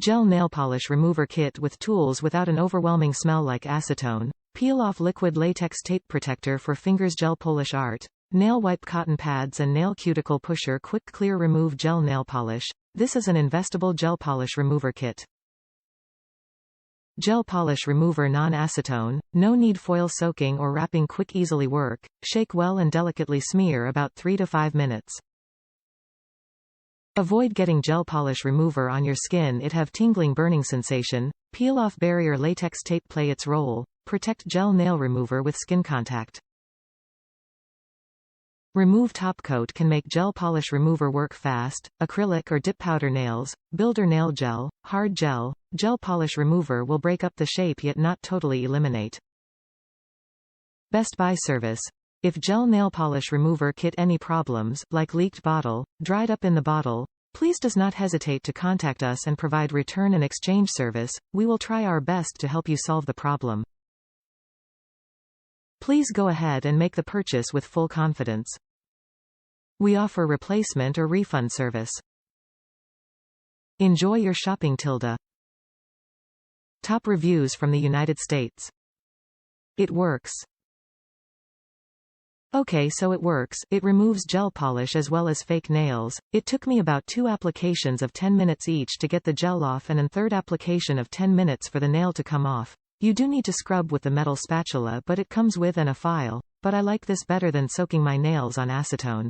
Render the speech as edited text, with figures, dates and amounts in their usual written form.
Gel nail polish remover kit with tools without an overwhelming smell like acetone. Peel off liquid latex tape protector for fingers. Gel polish art. Nail wipe cotton pads and nail cuticle pusher. Quick clear remove gel nail polish. This is an investable gel polish remover kit. Gel polish remover non-acetone. No need foil soaking or wrapping. Quick easily work. Shake well and delicately smear about 3 to 5 minutes. Avoid getting gel polish remover on your skin. It have tingling burning sensation. Peel off barrier latex tape. Play its role. Protect gel nail remover with skin contact. Remove top coat can make gel polish remover work fast. Acrylic or dip powder nails. Builder nail gel. Hard gel. Gel polish remover will break up the shape yet not totally eliminate. Best buy service. If gel nail polish remover kit any problems, like leaked bottle, dried up in the bottle, please does not hesitate to contact us and provide return and exchange service. We will try our best to help you solve the problem. Please go ahead and make the purchase with full confidence. We offer replacement or refund service. Enjoy your shopping. Top reviews from the United States. It works. Okay, so it works. It removes gel polish as well as fake nails. It took me about 2 applications of 10 minutes each to get the gel off and a third application of 10 minutes for the nail to come off. You do need to scrub with the metal spatula, but it comes with a file. But I like this better than soaking my nails on acetone.